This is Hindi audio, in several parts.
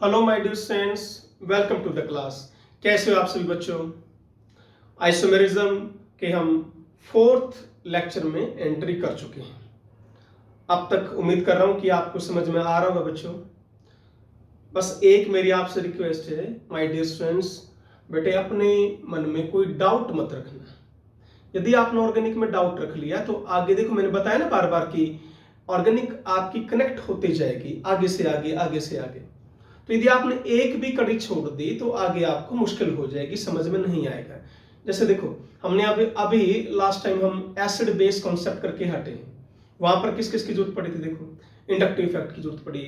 Hello my dear students, welcome to the class. कैसे हो आप सभी बच्चों? आइसोमेरिज्म के हम फोर्थ लेक्चर में एंट्री कर चुके हैं। अब तक उम्मीद कर रहा हूं कि आपको समझ में आ रहा होगा बच्चों। बस एक मेरी आपसे रिक्वेस्ट है माय डियर स्टूडेंट्स, बेटे अपने मन में कोई डाउट मत रखना। यदि आपने ऑर्गेनिक में डाउट रख लिया तो आगे देखो, मैंने बताया ना बार बार कि ऑर्गेनिक आपकी कनेक्ट होती जाएगी आगे से आगे, आगे से आगे। तो यदि आपने एक भी कड़ी छोड़ दी तो आगे आपको मुश्किल हो जाएगी, समझ में नहीं आएगा। जैसे देखो, हमने अभी लास्ट टाइम हम एसिड बेस कॉन्सेप्ट करके हटे हैं। वहां पर किस किस की जरूरत पड़ी थी? देखो, इंडक्टिव इफेक्ट की जरूरत पड़ी,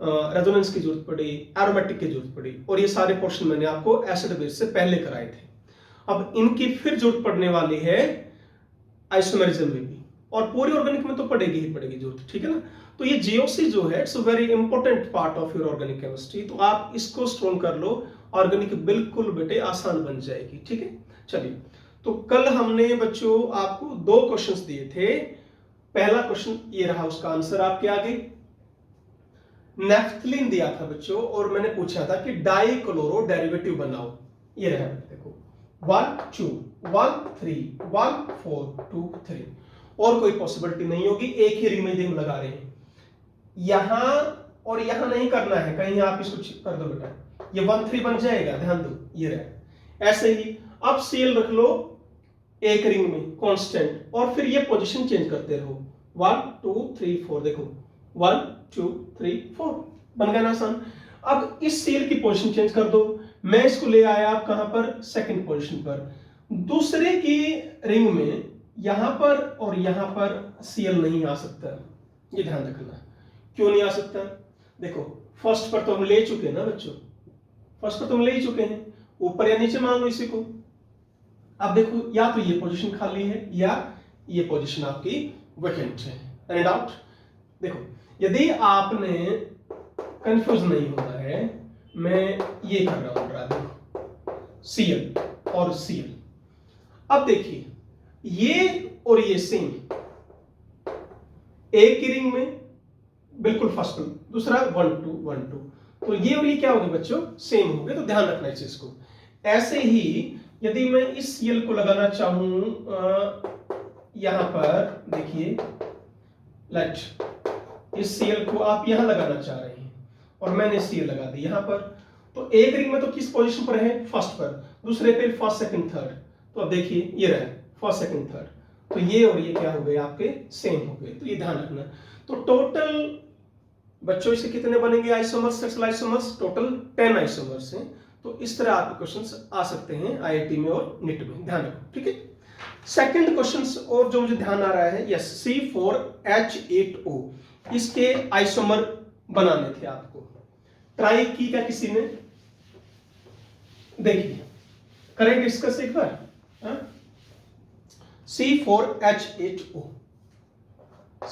रेजोनेंस की जरूरत पड़ी, एरोमेटिक की जरूरत पड़ी, और ये सारे पोर्शन मैंने आपको एसिड बेस से पहले कराए थे। अब इनकी फिर जरूरत पड़ने वाली है आइसोमेरिज्म में भी, और पूरी ऑर्गेनिक में तो पड़ेगी ही पड़ेगी जरूरत, ठीक है ना। तो ये जीओसी जो है it's very important part of your organic chemistry, तो आप इसको स्ट्रॉन्ग कर लो, ऑर्गेनिक बिल्कुल बेटे आसान बन जाएगी, ठीक है। चलिए, तो कल हमने बच्चों आपको दो क्वेश्चंस दिए थे। पहला क्वेश्चन ये रहा, उसका आंसर आपके आगे। नेफ्थलीन दिया था बच्चों, और मैंने पूछा था कि डाइक्लोरो डेरिवेटिव बनाओ। ये रहा, देखो 1 2 1 3 1 4 2 3, और कोई पॉसिबिलिटी नहीं होगी। एक ही रिंग में हम लगा रहे हैं, यहां और यहां नहीं करना है, कहीं आप इसको कर दो बेटा, ये 1 3 बन जाएगा, ध्यान दो ये रहा। ऐसे ही अब सीएल रख लो एक रिंग में कांस्टेंट, और फिर ये पोजीशन चेंज करते रहो 1 2 3 4, देखो 1 2 3 4 बन गया ना आसान। अब इस सीएल की पोजीशन चेंज कर दो, मैं इसको ले आया आप कहां पर? सेकंड पोजीशन पर। दूसरे की रिंग में यहां पर और यहां पर सीएल नहीं आ सकता, ये ध्यान रखना। क्यों नहीं आ सकता? देखो, फर्स्ट पर तो हम ले चुके हैं ना बच्चों, फर्स्ट पर तो हम ले ही चुके हैं, ऊपर या नीचे मान लो इसी को। अब देखो, या तो ये पोजीशन खाली है या ये पोजीशन आपकी वैकेंट है। Any doubt? देखो, यदि आपने कंफ्यूज नहीं होना है, मैं ये कर रहा हूं ड्रा, सीएल और सीएल। अब देखिए, ये और ये सेम, एक की रिंग में बिल्कुल फर्स्ट में, दूसरा 1 2 1 2, तो ये और ये क्या हो गए बच्चों? सेम हो गए। तो ध्यान रखना इस चीज को। ऐसे ही यदि मैं इस सीएल को लगाना चाहूं यहां पर, देखिए लेट इस सीएल को आप यहां लगाना चाह रहे हैं, और मैंने सीएल लगा दी यहां पर, तो एक रिंग में तो किस पोजीशन पर है? फर्स्ट पर, दूसरे पे फर्स्ट सेकंड थर्ड। तो अब देखिए ये रहा फर्स्ट सेकंड थर्ड, तो ये और ये क्या हो गए आपके? सेम हो गए। तो ये ध्यान रखना। तो टोटल बच्चों इसके कितने बनेंगे isomers, sexual isomers? Total 10 isomers हैं। तो इस तरह आपके क्वेश्चंस आ सकते हैं आईआईटी में और नीट में, ध्यान रखो, ठीक है। सेकंड क्वेश्चंस और जो मुझे ध्यान आ रहा है, यस C4H8O, इसके आइसोमर बनाने थे आपको। ट्राई की क्या किसी ने? देखिए, करें डिस्कस एक बार। C4H8O,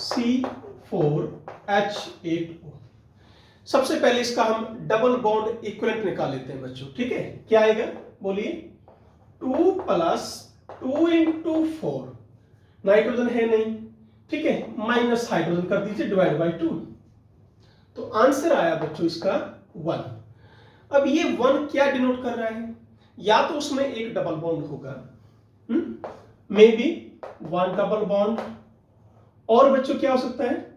C4H8O। सबसे पहले इसका हम डबल बॉन्ड इक्विवेलेंट निकाल लेते हैं बच्चों, ठीक है। क्या आएगा बोलिए? 2 + 2 × 4, नाइट्रोजन है नहीं, ठीक है, माइनस हाइड्रोजन कर दीजिए, डिवाइड बाय 2, तो आंसर आया बच्चों इसका 1। अब ये 1 क्या डिनोट कर रहा है? या तो उसमें एक डबल बॉन्ड होगा, मे बी 1 डबल बॉन्ड, और बच्चों क्या हो सकता है?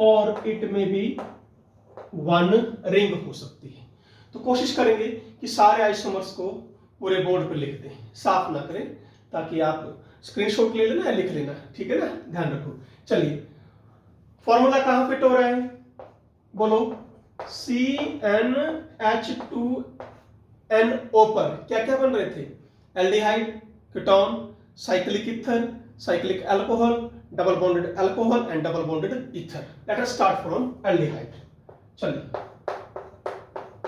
और इट में भी 1 रिंग हो सकती है। तो कोशिश करेंगे कि सारे आइसोमर्स को पूरे बोर्ड पर लिख दें, साफ ना करें, ताकि आप स्क्रीनशॉट ले लेना या लिख लेना, ठीक है ना, ध्यान रखो। चलिए, फॉर्मूला कहां फिट हो रहा है बोलो? CnH2nO पर क्या क्या बन रहे थे? Aldehyde, ketone, cyclic ether, cyclic alcohol, double bonded alcohol and double bonded ether. Let us start from aldehyde. चलिए,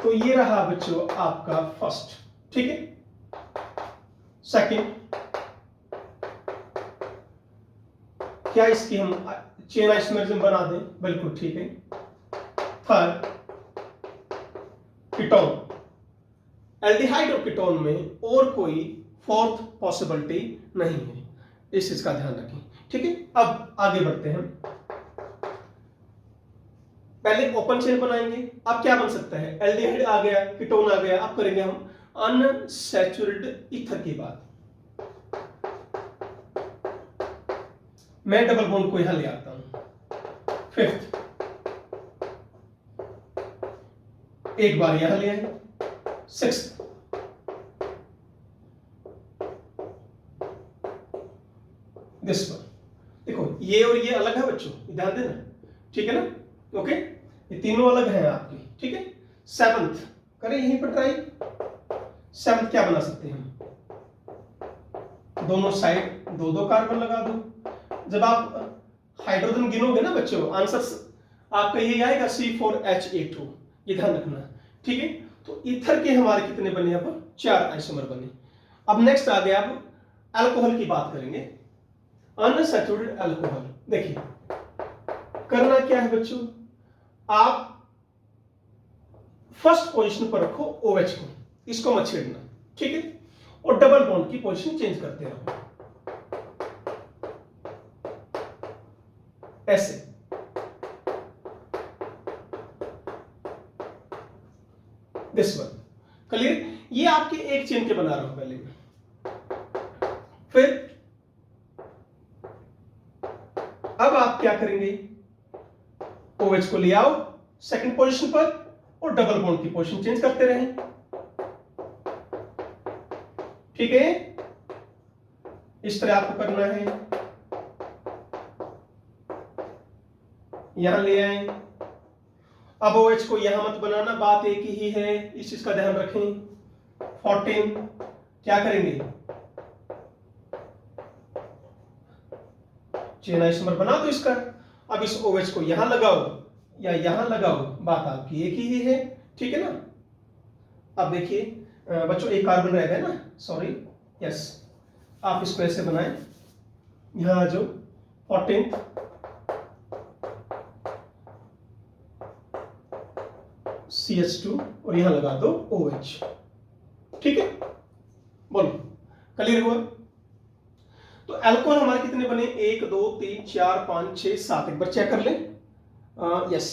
तो ये रहा बच्चों आपका फर्स्ट, ठीक है। सेकंड, क्या इसकी हम चेन आइसोमेरिज्म बना दें? बिल्कुल ठीक है। थर्ड, कीटोन, एल्डिहाइड और कीटोन में और कोई फोर्थ पॉसिबिलिटी नहीं है, इस चीज का ध्यान रखें, ठीक है। अब आगे बढ़ते हैं। पहले ओपन चेन बनाएंगे, अब क्या बन सकता है, एल्डिहाइड आ गया, कीटोन आ गया, अब करेंगे हम अनसैचुरेटेड ईथर की बात। मैं डबल बॉन्ड को यहां ले आता हूं, फिफ्थ एक बार यहां ले आए, सिक्स्थ दिस वन। देखो ये और ये अलग है बच्चों, ध्यान देना, ठीक है ना, ओके, ये तीनों अलग हैं आपकी, ठीक है। सेवंथ करें यहीं पर ट्राई। सेवंथ क्या बना सकते हैं हम, दोनों साइड दो दो कार्बन लगा दो। जब आप हाइड्रोजन गिनोगे ना बच्चों, आंसर आपका ये आएगा C4H8O, ये ध्यान रखना, ठीक है। तो ईथर के हमारे कितने बने, अब 4 आइसोमर बने। अब नेक्स्ट आ गया, अब अल्कोहल की बात करेंगे, अनसैचुरेटेड अल्कोहल। देखिए करना क्या है बच्चों, आप फर्स्ट पोजीशन पर रखो OH को, इसको मत छेड़ना, ठीक है, और डबल बॉन्ड की पोजीशन चेंज करते रहो ऐसे। दिस वन क्लियर, ये आपके एक चेन के बना रहा हूं पहले में। फिर अब आप क्या करेंगे, OH को ले आओ सेकंड पोजीशन पर और डबल बॉन्ड की पोजीशन चेंज करते रहें, ठीक है, इस तरह आपको करना है। यहां ले आए, अब OH को यहां मत बनाना, बात एक ही है, इस चीज का ध्यान रखें। 14 क्या करेंगे, चेन आइसोमर बना दो इसका। अब इस OH को यहां लगाओ या यहां लगाओ, बात आपकी एक ही है, ठीक है ना। अब देखिए बच्चों एक कार्बन रह गया ना, सॉरी, यस, आप इसको ऐसे बनाएं, यहां आ जाओ 14th, CH2 और यहां लगा दो OH, ठीक है, बोलो क्लियर हुआ। तो अल्कोहल हमारे कितने बने, 1 2 3 4 5 6 7, एक बार चेक कर लें, यस।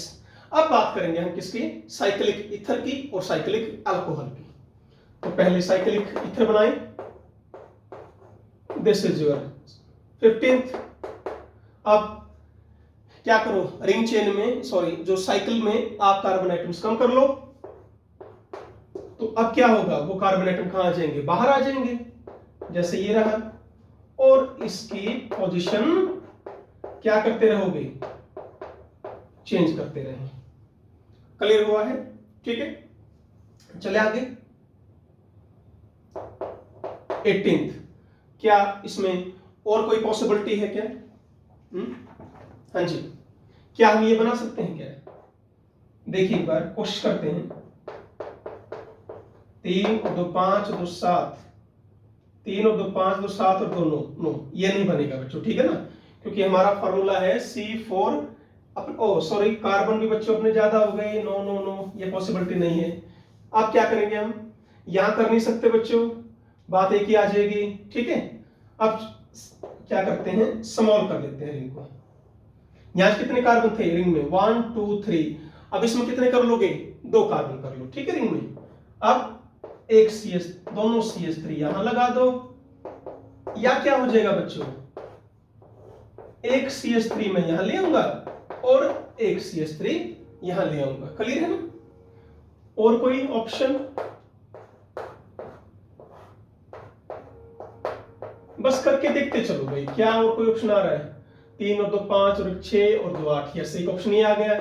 अब बात करेंगे हम किसकी, साइक्लिक ईथर की और साइक्लिक अल्कोहल की। तो पहले साइक्लिक ईथर बनाएं, दिस इज योर 15th। अब क्या करो, रिंग चेन में, सॉरी जो साइकिल में आप कार्बन एटम्स कम कर लो, तो अब क्या होगा, वो कार्बन एटम कहां आ जाएंगे, बाहर आ जाएंगे, जैसे ये रहा, और इसकी पोजीशन क्या करते रहोगे, चेंज करते रहें। क्लियर हुआ है, ठीक है, चले आगे। 18th क्या इसमें और कोई पॉसिबिलिटी है क्या, हाँ जी, क्या हम ये बना सकते हैं क्या, देखिए एक बार कोशिश करते हैं। 3 और 2 5 2 7, 3 और 2 5 2 7 और 2 9, नो ये नहीं बनेगा बच्चों, ठीक है ना, क्योंकि हमारा फॉर्मूला है C4, ओ सॉरी कार्बन भी बच्चों अपने ज्यादा हो गए, नो नो नो, ये पॉसिबिलिटी नहीं है। अब क्या करेंगे हम, यहां कर नहीं सकते बच्चों, बात एक ही आ जाएगी, ठीक है। अब क्या करते हैं, स्मॉल कर लेते हैं रिंग को। यहां कितने कार्बन थे रिंग में, 1 2 3, अब इसमें कितने कर लोगे, 2 कार्बन कर लो, ठीक है रिंग में। अब एक CS, दोनों CH3 यहां लगा दो, या क्या हो जाएगा बच्चों, एक CH3 मैं यहां ले आऊंगा और एक CH3 यहां ले आऊंगा, क्लियर है ना। और कोई ऑप्शन, बस करके देखते चलो भाई, क्या और कोई ऑप्शन आ रहा है, 3 और 2 5 और 6 और 2 8, यस एक ऑप्शन ये आ गया।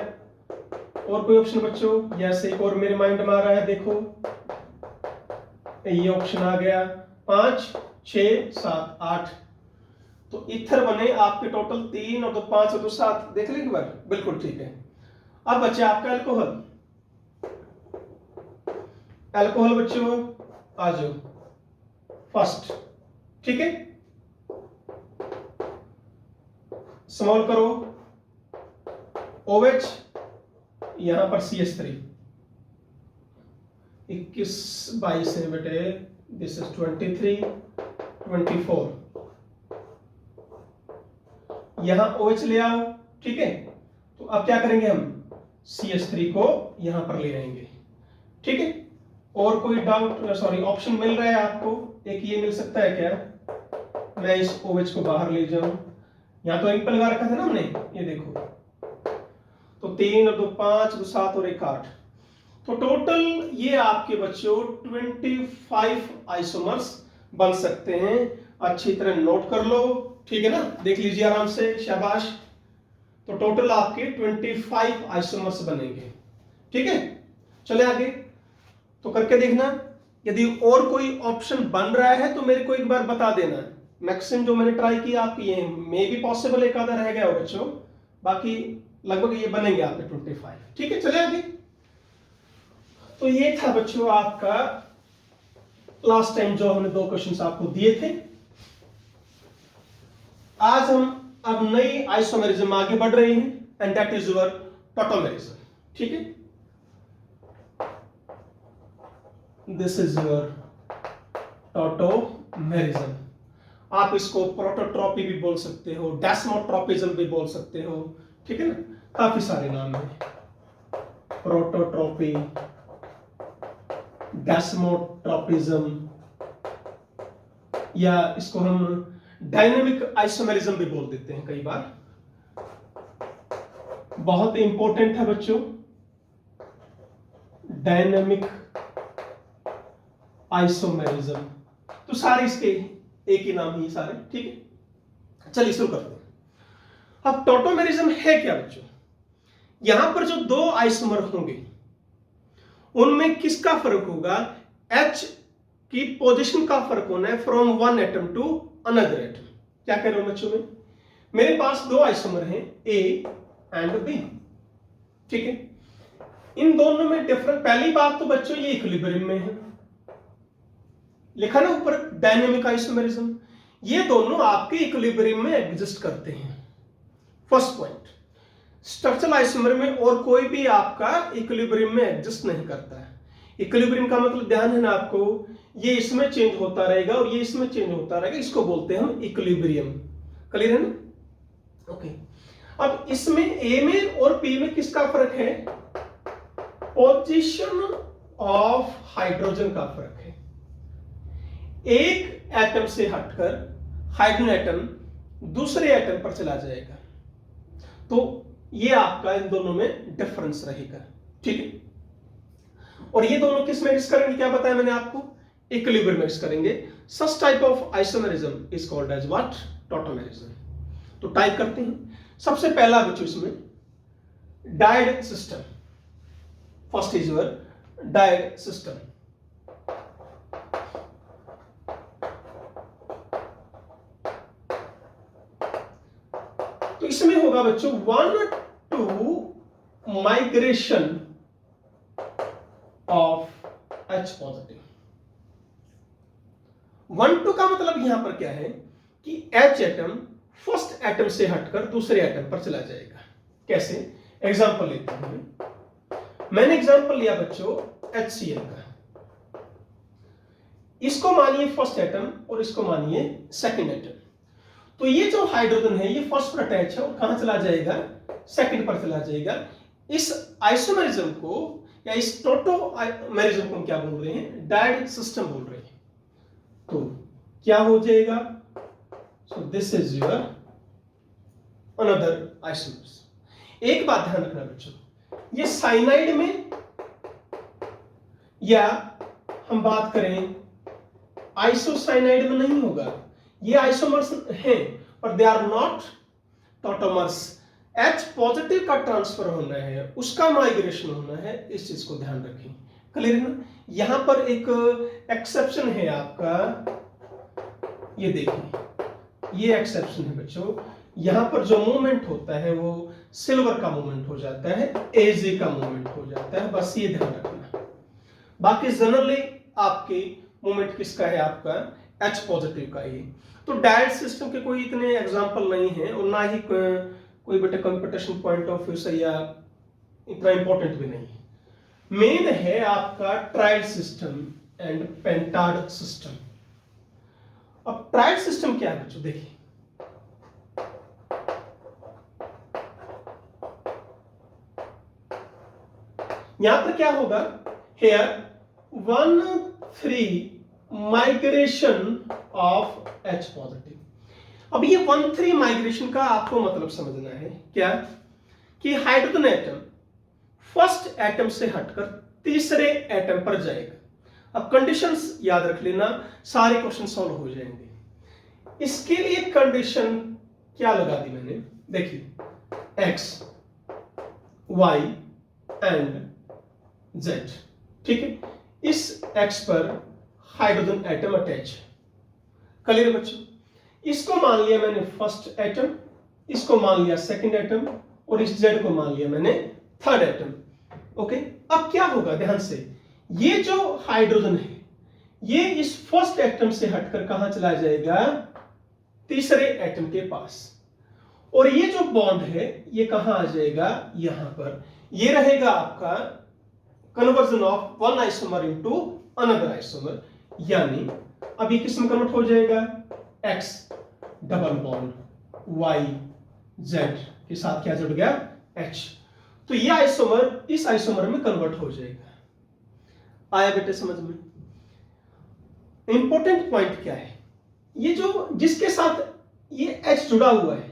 और कोई ऑप्शन बच्चों, यस एक और मेरे माइंड में आ रहा है, देखो ये ऑप्शन आ गया, 5 6 7 8, तो ईथर बने आपके टोटल 3 और 2 5 और 2 7, देख लें एक बार, बिल्कुल ठीक है। अब बच्चे आपका अल्कोहल, अल्कोहल बच्चों आ जाओ फर्स्ट, ठीक है, स्मॉल करो, OH यहां पर CH3, 21 22 है बेटे, दिस इज 23 24, यहां OH ले आओ, ठीक है। तो अब क्या करेंगे हम, CH3 को यहां पर ले आएंगे। ठीक है, और कोई डाउट, सॉरी ऑप्शन मिल रहा है आपको? एक ये मिल सकता है क्या, मैं इस OH को बाहर ले जाऊं, यहां तो एक लगा रखा था ना हमने, ये देखो, तो 3 और 2 5, 2 7 और 1 8, तो टोटल ये आपके बच्चों 25 आइसोमर्स बन सकते हैं। अच्छी तरह नोट कर लो, ठीक है ना, देख लीजिए आराम से, शाबाश। तो टोटल आपके 25 आइसोमर्स बनेंगे। ठीक है, चले आगे, तो करके देखना। यदि और कोई ऑप्शन बन रहा है तो मेरे को एक बार बता देना। मैक्सिमम जो मैंने ट्राई किया आपकी ये मे भी पॉसिबल एक आधा रह गया हो बच्चों, बाकी लगभग ये बनेंगे आपके 25। ठीक है, चले आगे। तो ये था बच्चों आपका लास्ट टाइम जो हमने 2 क्वेश्चंस आपको दिए थे। आज हम अब नई आइसोमेरिज्म आगे बढ़ रहे हैं, and that is your tautomerism. ठीक है, दिस इज योर टॉटोमेरिज्म। आप इसको प्रोटोट्रॉपी भी बोल सकते हो, डेस्मोट्रोपिज्म भी बोल सकते हो। ठीक है ना, काफी सारे नाम हैं, प्रोटोट्रॉपी, डेस्मोट्रोपिज्म, या इसको हम डायनेमिक आइसोमेरिज्म भी बोल देते हैं कई बार। बहुत इंपॉर्टेंट है बच्चों, डायनेमिक आइसोमेरिज्म, तो सारे इसके एक ही नाम ही सारे। ठीक है, चलिए शुरू करते हैं। अब टॉटोमेरिज्म है क्या बच्चों? यहां पर जो 2 आइसोमर होंगे उनमें किसका फर्क होगा, H की पोजीशन का फर्क होना है from one atom to another atom. क्या कह रहे हो बच्चों में, मेरे पास 2 आइसोमर हैं A एंड B। ठीक है, इन दोनों में डिफरेंस, पहली बात तो बच्चों ये इक्विलिब्रियम में है, लिखा ना ऊपर डायनेमिक आइसोमेरिज्म, ये दोनों आपके इक्विलिब्रियम में एग्जिस्ट करते हैं। फर्स्ट पॉइंट, स्ट्रक्चरल आइसोमर में और कोई भी आपका इक्विलिब्रियम में एग्जिस्ट नहीं करता है। इक्विलिब्रियम का मतलब ध्यान है ना आपको, ये इसमें चेंज होता रहेगा और ये इसमें चेंज होता रहेगा, इसको बोलते हैं हम इक्विलिब्रियम। क्लियर है ना? ओके, अब इसमें ए में और पी में किसका फर्क है, पोजीशन ऑफ हाइड्रोजन का फर्क है। एक एटम से हटकर हाइड्रोजन एटम दूसरे एटम पर चला जाएगा, तो ये आपका इन दोनों में डिफरेंस रहेगा। ठीक है, और ये दोनों किस में मिक्स करेंगे, क्या बताया मैंने आपको, इक्विलिब्रियम मिक्स करेंगे। Such type of isomerism is called as what, tautomerism. तो टाइप करते हैं। सबसे पहला बच्चों इसमें dyad system, first is your dyad system. तो इसमें होगा बच्चों 1-2 माइग्रेशन ऑफ H पॉजिटिव। 1-2 का मतलब यहां पर क्या है कि H एटम फर्स्ट एटम से हटकर दूसरे एटम पर चला जाएगा। कैसे, एग्जांपल लेते हैं। मैंने एग्जांपल लिया बच्चों HCl का, इसको मानिए फर्स्ट एटम और इसको मानिए सेकंड एटम। तो ये जो हाइड्रोजन है ये फर्स्ट पर अटैच है और कहां चला जाएगा, सेकंड पर चला जाएगा। इस आइसोमेरिज्म को या इस टॉटोमेरिज्म को हम क्या बोल रहे हैं, डायड सिस्टम बोल रहे हैं। तो क्या हो जाएगा, सो this is your another isomers. एक बात ध्यान रखना बच्चों, ये साइनाइड में या हम बात करें आइसोसाइनाइड में नहीं होगा, ये आइसोमर्स हैं पर they are not tautomers. H positive का ट्रांसफर होना है, उसका माइग्रेशन होना है, इस चीज को ध्यान रखें। क्लियर है ना? यहां पर एक एक्सेप्शन है आपका, ये देखिए, ये एक्सेप्शन है बच्चों। यहां पर जो मूवमेंट होता है वो सिल्वर का मूवमेंट हो जाता है, Ag का मूवमेंट हो जाता है, बस ये ध्यान रखना। बाकी जनरली आपके मूवमेंट किसका है, आपका H पॉजिटिव का ही। तो डायड सिस्टम के कोई इतने एग्जांपल नहीं है और ना ही कोई बेटा कंपटीशन पॉइंट ऑफ व्यू से या इतना इंपॉर्टेंट भी नहीं है। मेन है आपका triad system and pentad system. अब ट्रायड सिस्टम क्या है बच्चों, देखिए, यहां पर क्या होगा, here 1,3 migration of H positive. अब ये 1,3 माइग्रेशन का आपको मतलब समझना है क्या, कि हाइड्रोजन एटम फर्स्ट एटम से हटकर तीसरे एटम पर जाएगा। अब कंडीशंस याद रख लेना, सारे क्वेश्चन सॉल्व हो जाएंगे। इसके लिए कंडीशन क्या लगा दी मैंने, देखिए X, Y एंड Z, ठीक है। इस X पर हाइड्रोजन एटम अटैच, क्लियर बच्चों। इसको मान लिया मैंने फर्स्ट एटम, इसको मान लिया सेकंड एटम, और इस Z को मान लिया मैंने थर्ड एटम। ओके, अब क्या होगा, ध्यान से, ये जो हाइड्रोजन है ये इस फर्स्ट एटम से हटकर कहां चला जाएगा, तीसरे एटम के पास, और ये जो बॉन्ड है ये कहां आ जाएगा, यहां पर। ये रहेगा आपका conversion of one isomer into another isomer, यानी अब ये किस में कन्वर्ट हो जाएगा, X double bond Y Z के साथ क्या जुड़ गया, H। तो ये आइसोमर इस आइसोमर में कन्वर्ट हो जाएगा। आया बेटे समझ में। इंपॉर्टेंट पॉइंट क्या है, ये जो जिसके साथ ये H जुड़ा हुआ है,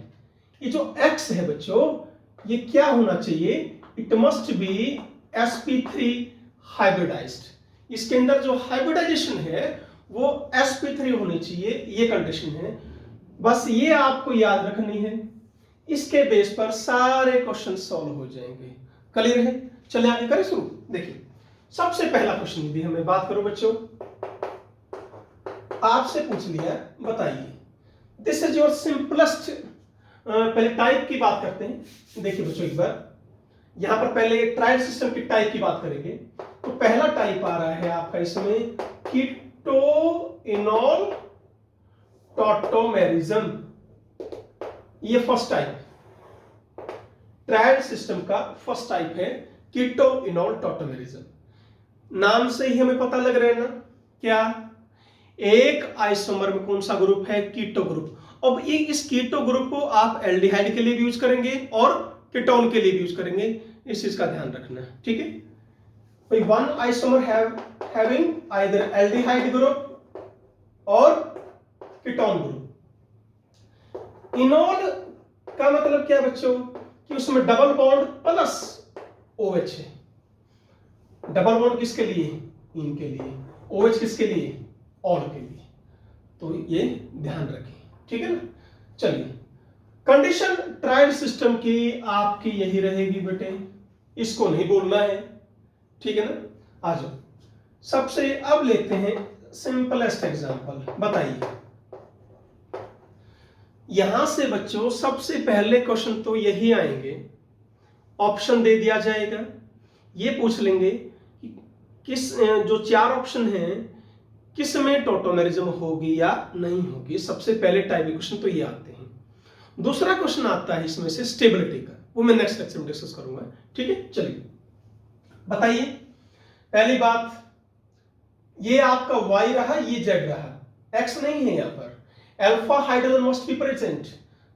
ये जो X है बच्चों, ये क्या होना चाहिए, it must be sp3 hybridised. इसके अंदर जो हाइब्रिडाइजेशन है वो sp3 होनी चाहिए, ये कंडीशन है। बस ये आपको याद रखनी है, इसके बेस पर सारे क्वेश्चन सॉल्व हो जाएंगे। क्लियर है, चलिए आगे करें शुरू। देखिए सबसे पहला क्वेश्चन यदि हमें बात करो बच्चों, आपसे पूछ लिया, बताइए दिस इज योर सिंपलेस्ट। पहले टाइप की बात करते हैं। देखिए बच्चों एक बार यहां पर पहले ट्रायल सिस्टम की टाइप की बात करेंगे। तो पहला टाइप आ रहा है आपका इसमें कीटो इनॉल टॉटोमेरिज्म, ये फर्स्ट टाइप ट्रायल सिस्टम का फर्स्ट टाइप है कीटो इनॉल टॉटोमेरिज्म। नाम से ही हमें पता लग रहा है ना, क्या एक आइसोमर में कौन सा ग्रुप है, कीटो ग्रुप। अब ये इस कीटो ग्रुप को आप एल्डिहाइड के लिए भी यूज करेंगे और कीटोन के लिए भी यूज करेंगे, इस चीज का ध्यान रखना है, ठीक है। भाई one isomer having either aldehyde group और कीटोन ग्रुप। इनॉल का मतलब क्या बच्चों, कि उसमें डबल बॉन्ड प्लस OH है। डबल बॉन्ड किसके लिए, इनके लिए, OH किसके लिए, ऑल के लिए। तो ये ध्यान रखें, ठीक है ना। चलिए कंडीशन ट्रायल सिस्टम की आपकी यही रहेगी बेटे, इसको नहीं बोलना है, ठीक है ना। आ जाओ, सबसे अब लेते हैं सिंपलेस्ट एग्जांपल। बताइए यहां से बच्चों सबसे पहले क्वेश्चन तो यही आएंगे, ऑप्शन दे दिया जाएगा, ये पूछ लेंगे किस जो चार ऑप्शन हैं किस में टॉटोमेरिज्म होगी या नहीं होगी। सबसे पहले टाइप क्वेश्चन तो ये आते हैं। दूसरा क्वेश्चन आता है इसमें से स्टेबिलिटी का, वो मैं नेक्स्ट लेक्चर में डिस्कस करूंगा, ठीक है। चलिए बताइए, पहली बात ये आपका Y रहा, ये Z रहा, X नहीं है यहाँ पर। Alpha hydrogen must be present,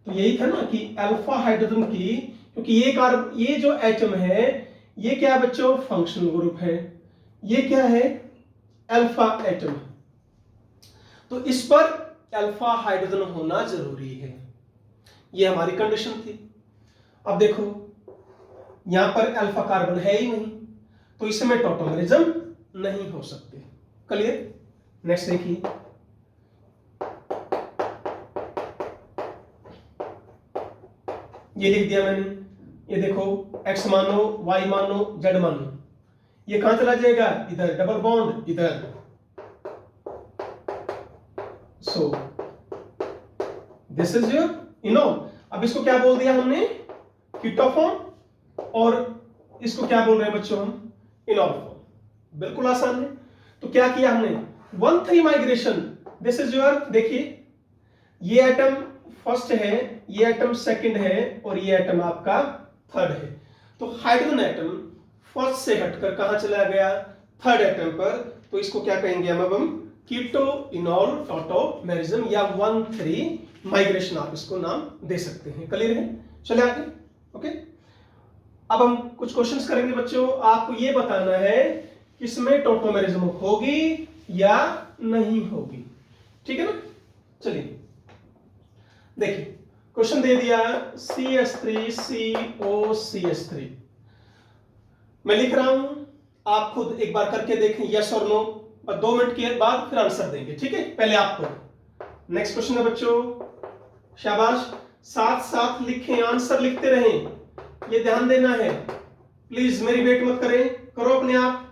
तो यही था ना कि अल्फा हाइड्रोजन की, क्योंकि ये जो एटम है ये क्या बच्चों, फंक्शनल ग्रुप है, ये क्या है, अल्फा एटम, तो इस पर अल्फा हाइड्रोजन होना जरूरी है, ये हमारी कंडीशन थी। अब देखो यहां पर अल्फा कार्बन है ही नहीं, तो इसमें टॉटोमेरिज्म नहीं हो सकते। क्लियर, नेक्स्ट देखिए, ये लिख दिया मैंने, ये देखो X मानो, Y मानो, Z मानो, ये कहां चला जाएगा, इधर डबल बॉन्ड इधर। सो दिस इज योर इनॉल। अब इसको क्या बोल दिया हमने, कीटोफॉर्म, और इसको क्या बोल रहे हैं बच्चों हम, इनॉल फॉर्म। बिल्कुल आसान है। तो क्या किया हमने, 1,3 माइग्रेशन, दिस इज योर, देखिए ये एटम फर्स्ट है, ये एटम सेकंड है, और ये एटम आपका थर्ड है। तो हाइड्रोजन एटम फर्स्ट से हटकर कहां चला गया, थर्ड एटम पर, तो इसको क्या कहेंगे हम कीटो इनॉल टॉटोमेरिज्म या 1,3 माइग्रेशन, आप इसको नाम दे सकते हैं। क्लियर है, चले आगे। ओके, अब हम कुछ क्वेश्चंस करेंगे बच्चों, आपको ये बताना है किसमें टॉटोमेरिज्म होगी या नहीं होगी, ठीक है ना। चलिए देखिए, क्वेश्चन दे दिया CH3COCH3, मैं लिख रहा हूं, आप खुद एक बार करके देखें यस और नो, और 2 मिनट के बाद फिर आंसर देंगे, ठीक है। पहले आपको नेक्स्ट क्वेश्चन है बच्चों, शाबाश, साथ साथ लिखें, आंसर लिखते रहें, ये ध्यान देना है, प्लीज मेरी वेट मत करें, करो अपने आप।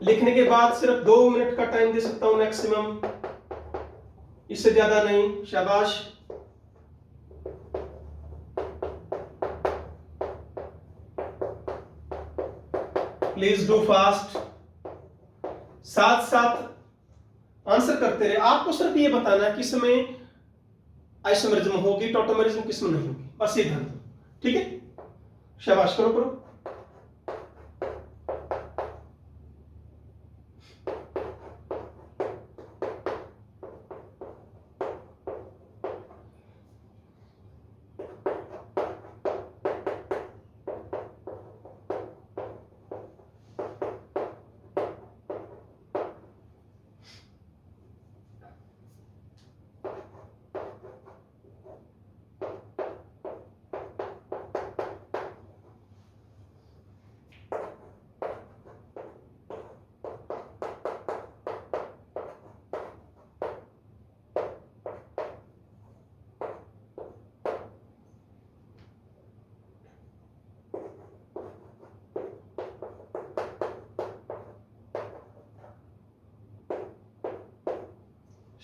लिखने के बाद सिर्फ 2 मिनट का टाइम दे सकता हूं मैक्सिमम, इससे ज्यादा नहीं। शाबाश, प्लीज डू फास्ट, साथ साथ आंसर करते रहे। आपको सिर्फ ये बताना है किसमें आइसोमेरिज्म होगी, टॉटोमेरिज्म किसमें नहीं होगी, बस ये ध्यान दो, ठीक है। शाबाश, करो करो।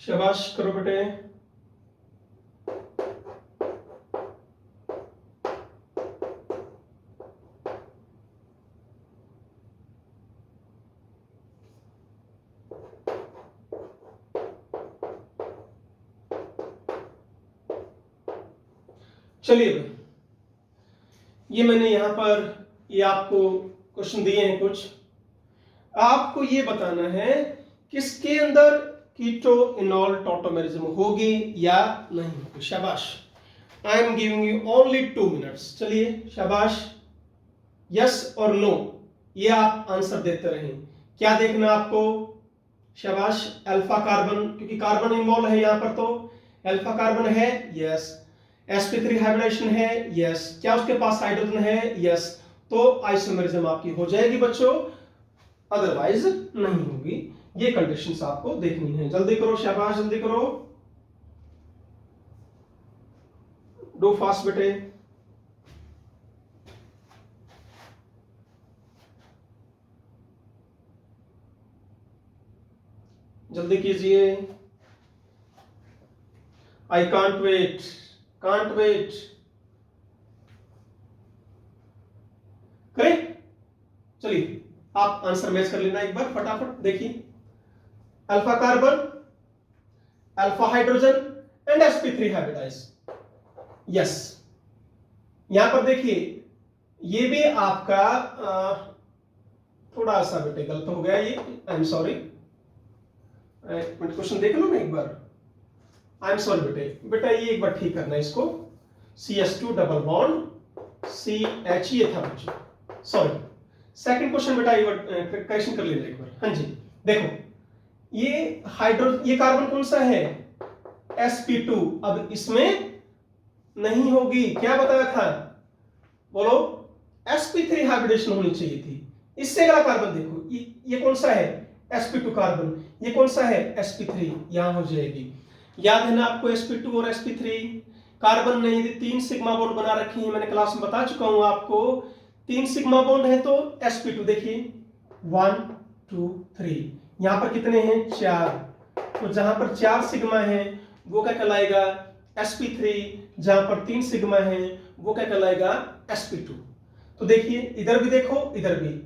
शाबाश, करो बेटे। चलिए, ये मैंने यहां पर ये आपको क्वेश्चन दिए हैं कुछ, आपको ये बताना है किसके अंदर कीटो इनॉल टॉटोमेरिज्म होगी या नहीं होगी। शाबाश, I am giving you only 2 minutes. चलिए शाबाश, यस और नो, ये आप आंसर देते रहें। क्या देखना आपको, शाबाश, अल्फा कार्बन, क्योंकि कार्बन इन्वॉल्व है यहां पर, तो अल्फा कार्बन है, यस। sp3 हाइब्रिडेशन है, यस। क्या उसके पास हाइड्रोजन है, यस। तो आइसोमेरिज्म आपकी हो जाएगी बच्चों, अदरवाइज नहीं होगी। ये कंडीशंस आपको देखनी है, जल्दी करो, शाबाश, जल्दी करो, डू फास्ट बेटे। जल्दी कीजिए, I can't wait, can't wait, करें। चलिए, आप आंसर मैच कर लेना एक बार फटाफट, देखिए, alpha carbon, alpha hydrogen and sp3 hybridize, yes. यहां पर देखिए, ये भी आपका थोड़ा सा बेटे गलत हो गया, ये आई एम सॉरी, क्वेश्चन देख लो ना एक बार, आई एम सॉरी बेटे, बेटा ये एक बार ठीक करना है इसको, CH2 डबल बॉन्ड CH, ये था बच्चों, सॉरी। सेकंड क्वेश्चन बेटा एक बार करेक्शन कर लेना एक बार। हाँ जी, देखो, ये कार्बन कौन सा है, sp2, अब इसमें नहीं होगी, क्या बताया था, बोलो, sp3 हाइब्रिडेशन होनी चाहिए थी। इससे अगला कार्बन देखो, ये कौन सा है, sp2 कार्बन, ये कौन सा है, sp3, यहां हो जाएगी। याद है ना आपको, sp2 और sp3 कार्बन नहीं, 3 सिग्मा बॉन्ड बना रखी है, मैंने क्लास में बता चुका हूं आपको, 3 सिग्मा बॉन्ड है तो sp2 देखिए 1 2 3, यहां पर कितने हैं, 4, तो जहां पर 4 सिग्मा है वो क्या कहलाएगा, sp3, जहां पर 3 सिग्मा है वो क्या कहलाएगा, sp2। तो देखिए, इधर भी देखो, इधर भी,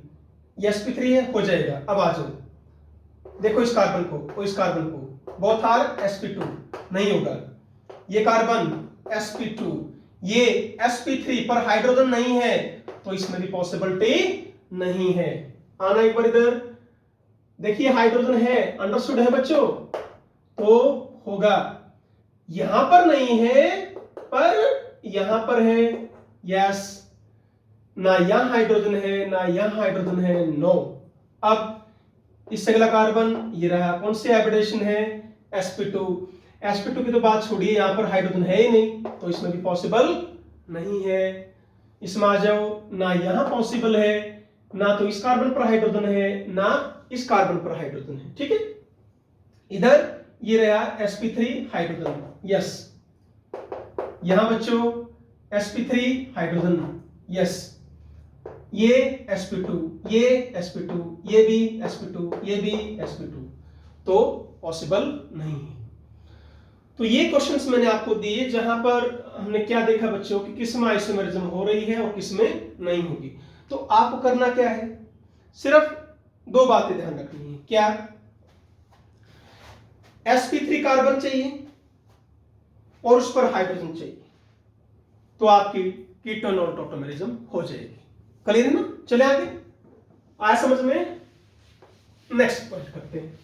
ये sp3 है, हो जाएगा। अब आ जाओ, देखो इस कार्बन को, इस कार्बन को, बोथ आर sp2, नहीं होगा। ये कार्बन sp2, ये sp3 पर हाइड्रोजन नहीं है, तो इसमें भी पॉसिबिलिटी नहीं है। आना एक बार इधर, देखिए हाइड्रोजन है, अंडरस्टूड है बच्चों, तो होगा। यहां पर नहीं है पर यहां पर है, यस। ना यहां हाइड्रोजन है ना यहां हाइड्रोजन है, नो। अब इससे अगला कार्बन ये रहा, कौन सी हाइब्रिडेशन है, sp2। sp2 की तो बात छोड़िए, यहां पर हाइड्रोजन है ही नहीं, तो इसमें भी पॉसिबल नहीं है। इसमें आ जाओ, ना यहां पॉसिबल है, ना तो इस कार्बन पर हाइड्रोजन है ना इस कार्बन पर हाइड्रोजन है, ठीक है। इधर ये रहा sp3 हाइड्रोजन, यस। यहां बच्चों sp3 हाइड्रोजन, यस। ये sp2, ये sp2, ये भी sp2, ये भी sp2, तो पॉसिबल नहीं है। तो ये क्वेश्चंस मैंने आपको दिए जहां पर हमने क्या देखा बच्चों कि किस में आइसोमेरिज्म हो रही है और किस में नहीं होगी। तो आपको करना क्या है, सिर्फ दो बातें ध्यान रखनी है। क्या, sp3 कार्बन चाहिए और उस पर हाइड्रोजन चाहिए, तो आपकी कीटोन और टॉटोमेरिज्म हो जाएगी। क्लियर है ना? चले आगे, आया समझ में? नेक्स्ट पॉइंट करते हैं।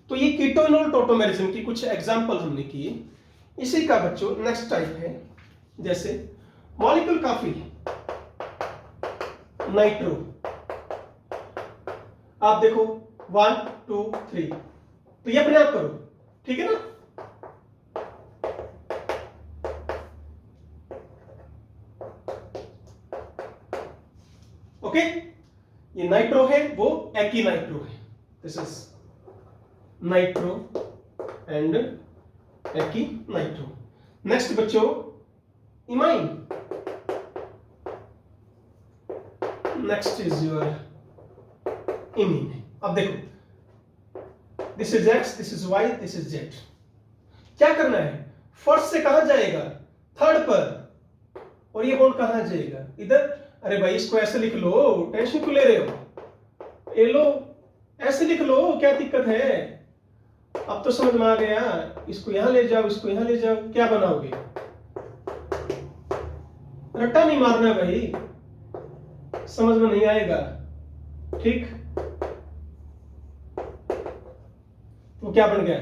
तो ये कीटोनोल टॉटोमेरिज्म की कुछ एग्जांपल हमने किए। इसी का बच्चों नेक्स्ट टाइप है, जैसे मॉलिक्यूल काफी नाइट्रो, आप देखो 1 2 3, तो ये अपने आप करो, ठीक है ना। ओके, ये नाइट्रो है, वो एकी नाइट्रो है, this is nitro and aci nitro. Next बच्चों imine, next is your imine. अब देखो, this is X, this is Y, this is Z. क्या करना है, फर्स्ट से कहां जाएगा, थर्ड पर, और ये बॉन्ड कहां जाएगा, इधर। अरे भाई इसको ऐसे लिख लो, टेंशन क्यों ले रहे हो, ये लो ऐसे लिख लो, क्या दिक्कत है। अब तो समझ में आ गया, इसको यहां ले जाओ, इसको यहां ले जाओ, क्या बनाओगे, रट्टा नहीं मारना भाई, समझ में नहीं आएगा, ठीक। तो क्या बन गया,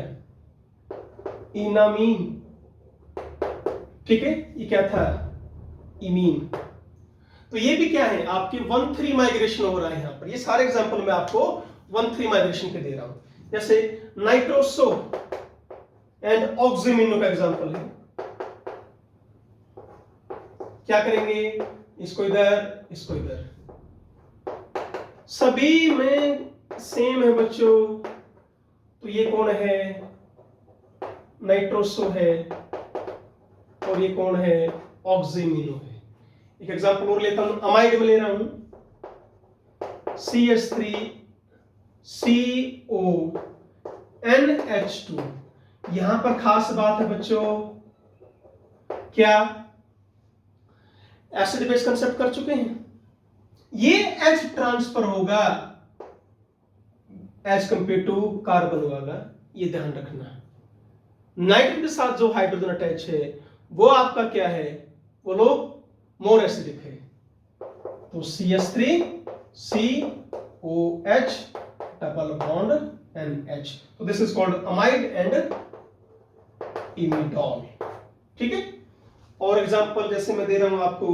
इनामीन, ठीक है। ये क्या था, इमीन। तो ये भी क्या है, आपकी 1,3 माइग्रेशन हो रहा है यहां पर। ये सारे एग्जांपल मैं आपको 1,3 माइग्रेशन के दे रहा हूं। जैसे नाइट्रोसो एंड ऑक्सीमिनो का एग्जांपल है। क्या करेंगे, इसको इधर, इसको इधर, सभी में सेम है बच्चों। तो ये कौन है, नाइट्रोसो है, और ये कौन है, ऑक्सीमिनो है। एक एग्जांपल और लेता हूं, अमाइड में ले रहा हूं, CH3 CO NH2। यहां पर खास बात है बच्चों, क्या एसिड बेस कंसेप्ट कर चुके हैं, ये H ट्रांसफर होगा एज कंपेयर टू कार्बन वाला, ये ध्यान रखना। नाइट्रोजन के साथ जो हाइड्रोजन अटैच है वो आपका क्या है, वो लोग मोर एसिडिक है। तो CH3 COH double bond NH, तो this is called amide and imidol, ठीक है। और एग्जांपल जैसे मैं दे रहा हूं आपको,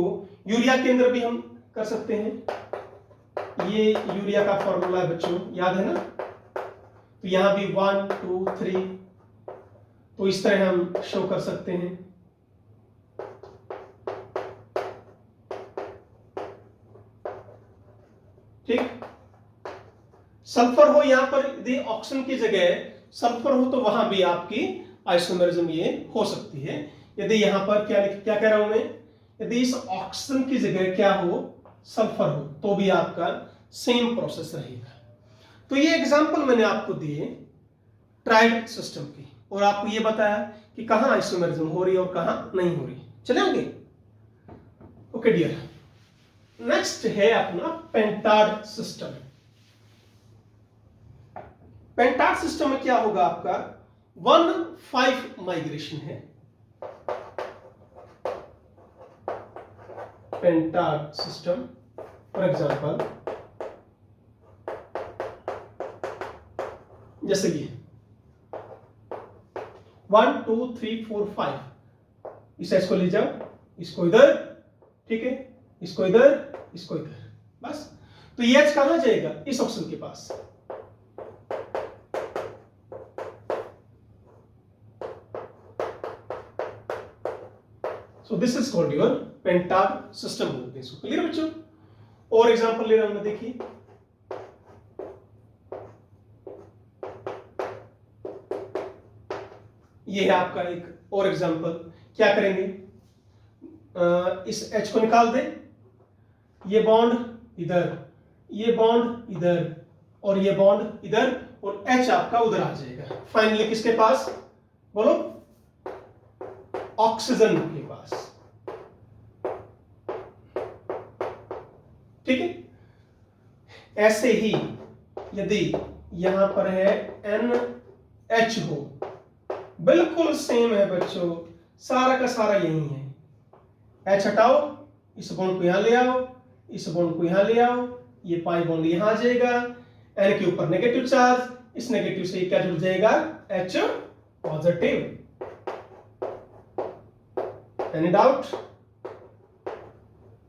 यूरिया के अंदर भी हम कर सकते हैं। ये यूरिया का फॉर्मूला है बच्चों, याद है ना। तो यहां भी 1 2 3, तो इस तरह हम शो कर सकते हैं। ठीक, सल्फर हो यहां पर, यदि ऑक्सीजन की जगह सल्फर हो तो वहां भी आपकी आइसोमेरिज्म ये हो सकती है। यदि यहां पर क्या कह रहा हूं मैं, यदि इस ऑक्सीजन की जगह क्या हो, सल्फर हो, तो भी आपका सेम प्रोसेस रहेगा। तो ये एग्जांपल मैंने आपको दिए ट्राइड सिस्टम की, और आपको ये बताया कि कहां आइसोमेरिज्म हो रही है और कहां नहीं हो रही। चले आगे, ओके डियर। नेक्स्ट है अपना पेंटाड सिस्टम। पेंटाड सिस्टम में क्या होगा, आपका 1,5 माइग्रेशन है। पेंटाड सिस्टम फॉर एग्जाम्पल जैसे ये 1 2 3 4 5, इस एच को ले जाओ, इसको इधर, ठीक है, इसको इधर, इसको इधर, बस। तो ये एच कहां जाएगा? इस ऑप्शन के पास। So this is called your पेंटाग सिस्टम बोलते हैं इसको। क्लियर बच्चों? और एग्जांपल ले रहा हूं मैं, देखिए ये है आपका एक और एग्जांपल। क्या करेंगे? इस H को निकाल दे, ये बॉन्ड इधर, ये बॉन्ड इधर, और ये बॉन्ड इधर, और H आपका उधर आ जाएगा। फाइनली किसके पास? बोलो, ऑक्सीजन के पास। ठीक है। ऐसे ही यदि यहां पर है NH हो, बिल्कुल सेम है बच्चों, सारा का सारा यही है। H हटाओ, इस बॉन्ड को यहां ले आओ, इस बॉन्ड को यहां ले आओ, ये पाई बॉन्ड यहां आ जाएगा, N के ऊपर नेगेटिव चार्ज, इस नेगेटिव से क्या जुड़ जाएगा? H positive. Any doubt?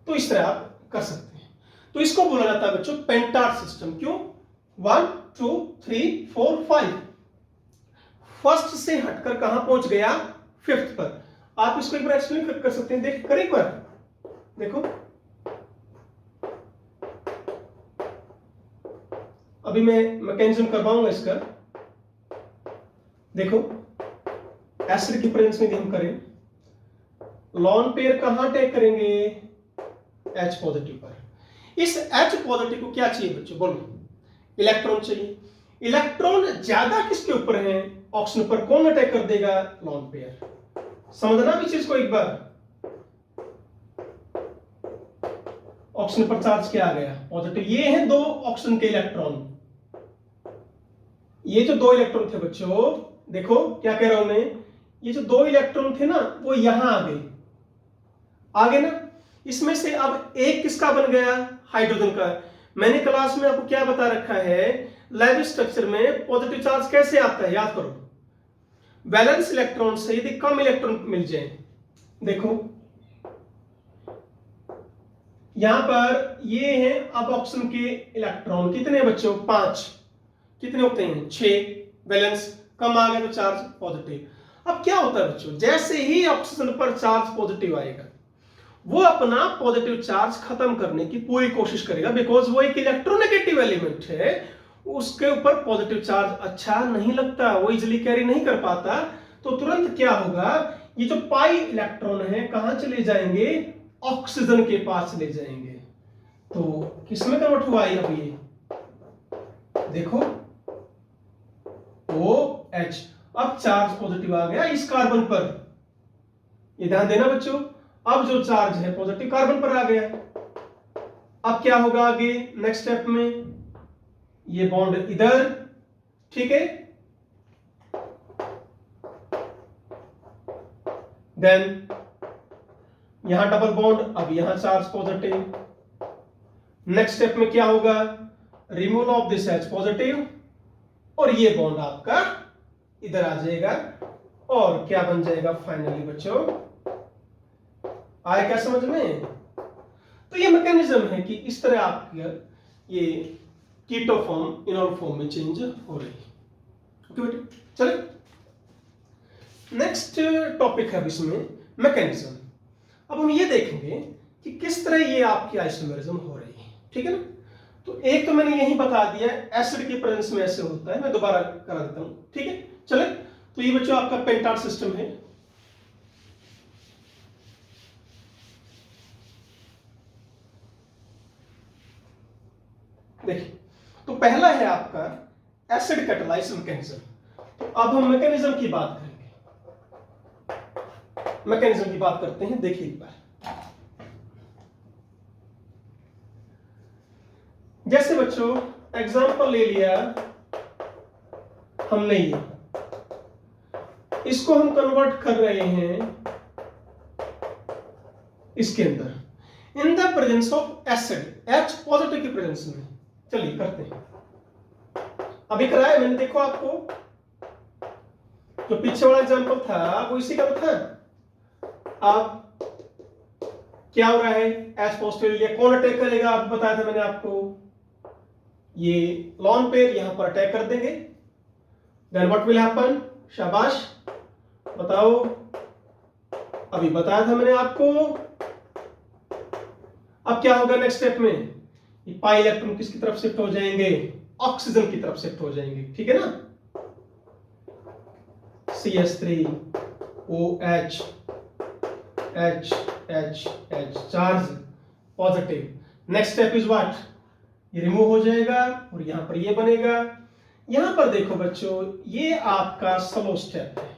तो इस तरह आप कर सकते हैं। तो इसको बोला जाता है बच्चों पेंटाड सिस्टम। क्यों? 1 2 3 4 5, फर्स्ट से हटकर कहां पहुंच गया? फिफ्थ पर। आप इसको एक बार एक्सप्लेन कर सकते हैं, देख कर एक बार देखो। अभी मैं मैकेनिज्म करवाऊंगा इसका। देखो, एसिड की प्रेजेंस में हम करें, लॉन पेयर कहां अटैक करेंगे? H पॉजिटिव पर। इस H पॉजिटिव को क्या चाहिए बच्चों? बोलो, इलेक्ट्रॉन चाहिए। इलेक्ट्रॉन ज्यादा किसके ऊपर है? ऑक्सीजन पर। कौन अटैक कर देगा? Lone pair. समझना भी चीज को एक बार। ऑक्सीजन पर चार्ज क्या आ गया? पॉजिटिव। ये हैं दो ऑक्सीजन के इलेक्ट्रॉन। ये जो दो इलेक्ट्रॉन थे बच्चों, देखो क्या कह रहा हूं मैं, ये जो दो इलेक्ट्रॉन थे ना, वो यहां आ गए, ना। इसमें से अब एक किसका बन गया? हाइड्रोजन का। मैंने क्लास में आपको क्या बता रखा है, लैब स्ट्रक्चर में पॉजिटिव चार्ज कैसे आता है, याद करो। वैलेंस इलेक्ट्रॉन से यदि कम इलेक्ट्रॉन मिल जाए, देखो यहां पर ये हैं अब ऑक्सीजन के इलेक्ट्रॉन कितने बच्चों? 5। कितने होते हैं? 6। बैलेंस कम आ गया तो चार्ज पॉजिटिव। अब क्या होता है बच्चों, जैसे ही ऑक्सीजन पर चार्ज पॉजिटिव आएगा, वो अपना पॉजिटिव चार्ज खत्म करने की पूरी कोशिश करेगा, बिकॉज वो एक इलेक्ट्रोनेगेटिव एलिमेंट है, उसके ऊपर पॉजिटिव चार्ज अच्छा नहीं लगता, वो इजिली कैरी नहीं कर पाता। तो तुरंत क्या होगा, ये जो पाई इलेक्ट्रॉन है कहां चले जाएंगे? ऑक्सीजन के पास चले जाएंगे। तो किसमें कन्वर्ट हुआ अब ये? देखो OH, अब चार्ज पॉजिटिव आ गया इस कार्बन पर। ये ध्यान देना बच्चों, अब जो चार्ज है पॉजिटिव कार्बन पर आ गया। अब क्या होगा आगे नेक्स्ट स्टेप में? ये बॉन्ड इधर, ठीक है, देन यहां डबल बॉन्ड, अब यहां चार्ज पॉजिटिव। नेक्स्ट स्टेप में क्या होगा? Removal of this H positive, और ये बॉन्ड आपका इधर आ जाएगा, और क्या बन जाएगा फाइनली बच्चों? आया क्या समझ में? तो ये मैकेनिज्म है कि इस तरह आपका ये कीटो फॉर्म इनॉल फॉर्म में चेंज हो रही है। ओके बेटे, चलिए नेक्स्ट टॉपिक है इसमें मैकेनिज्म। अब हम ये देखेंगे कि किस तरह ये आपकी आइसोमेरिज्म हो रही है। ठीक है ना? तो एक तो मैंने यही बता दिया, एसिड की प्रेजेंस में ऐसे होता है, मैं दोबारा करा देता हूं। ठीक है, चले। तो ये बच्चों आपका पेंटाड सिस्टम है। देखिए, तो पहला है आपका एसिड कैटालाइज मैकेनिज्म। तो अब हम मैकेनिज्म की बात करेंगे। मैकेनिज्म की बात करते हैं। देखिए एक बार, जैसे बच्चों एग्जांपल ले लिया हमने, ये इसको हम कन्वर्ट कर रहे हैं इसके अंदर। In the presence of acid, H positive की प्रेजेंस में। चलिए करते हैं, अभी कराया मैंने, देखो आपको जो पीछे वाला एग्जांपल था वो इसी का था। अब क्या हो रहा है, H पॉजिटिव लिया, कौन अटैक करेगा, आप बताया था मैंने आपको, ये लॉन पेयर यहां पर अटैक कर देंगे, देन व्हाट विल हैपन, शाबाश बताओ, अभी बताया था मैंने आपको। अब क्या होगा नेक्स्ट स्टेप में, ये पाई इलेक्ट्रॉन किसकी तरफ शिफ्ट हो जाएंगे, ऑक्सीजन की तरफ शिफ्ट हो जाएंगे, ठीक है ना, CH3OH H H H charge positive. Next step is what, ये रिमूव हो जाएगा और यहां पर ये बनेगा। यहां पर देखो बच्चों, ये आपका स्लो स्टेप है,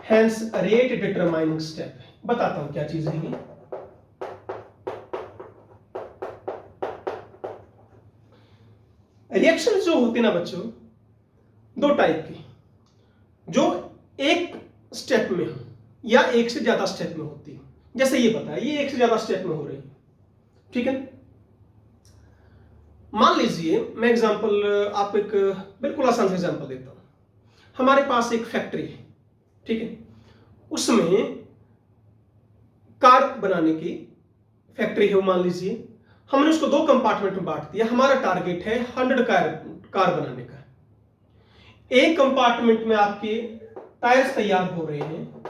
हेंस रेट डिटरमाइनिंग स्टेप है। बताता हूं क्या चीज है ये। रिएक्शन जो होती ना बच्चों, दो टाइप की, जो एक स्टेप में हो या एक से ज्यादा स्टेप में होती है। जैसे ये बताया, ये एक से ज्यादा स्टेप में हो रही है, ठीक है। मान लीजिए मैं एग्जांपल, आप एक बिल्कुल आसान से एग्जांपल देता हूं। हमारे पास एक फैक्ट्री है, ठीक है, उसमें कार बनाने की फैक्ट्री है, मान लीजिए हमने उसको दो कंपार्टमेंट में बांट दिया। हमारा टारगेट है 100 कार बनाने का। एक कंपार्टमेंट में आपके टायर्स तैयार हो रहे हैं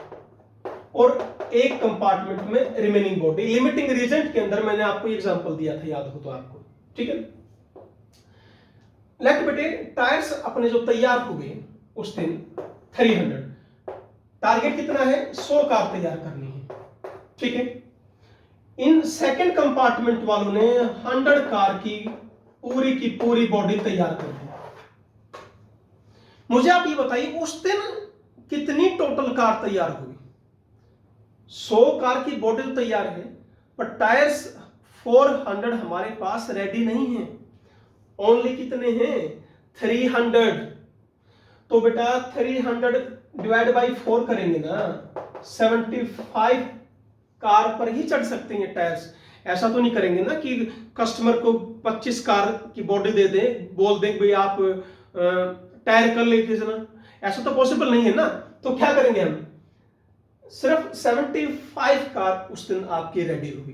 और एक कंपार्टमेंट में रिमेनिंग बॉडी। लिमिटिंग रीजन के अंदर मैंने आपको एग्जांपल दिया था, याद हो तो आपको, ठीक है। लेट बेटे टायर्स अपने जो तैयार हुए उस दिन 300, टारगेट कितना है, 100 कार तैयार करनी है, ठीक है। इन सेकंड कंपार्टमेंट वालों ने 100 कार की पूरी बॉडी तैयार कर दी। मुझे आप ये बताइए उस दिन कितनी टोटल कार तैयार हुई। 100 कार की बॉडी तो तैयार है, पर टायर्स 400 हमारे पास रेडी नहीं है। ओनली कितने हैं, 300। तो बेटा 300 डिवाइड बाई 4 करेंगे ना, 75 कार पर ही चढ़ सकते हैं टायर्स। ऐसा तो नहीं करेंगे ना कि कस्टमर को 25 कार की बॉडी दे दे, बोल दें भाई आप टायर कर लेते ना, ऐसा तो पॉसिबल नहीं है ना। तो क्या करेंगे हम, सिर्फ 75 कार उस दिन आपकी रेडी होगी।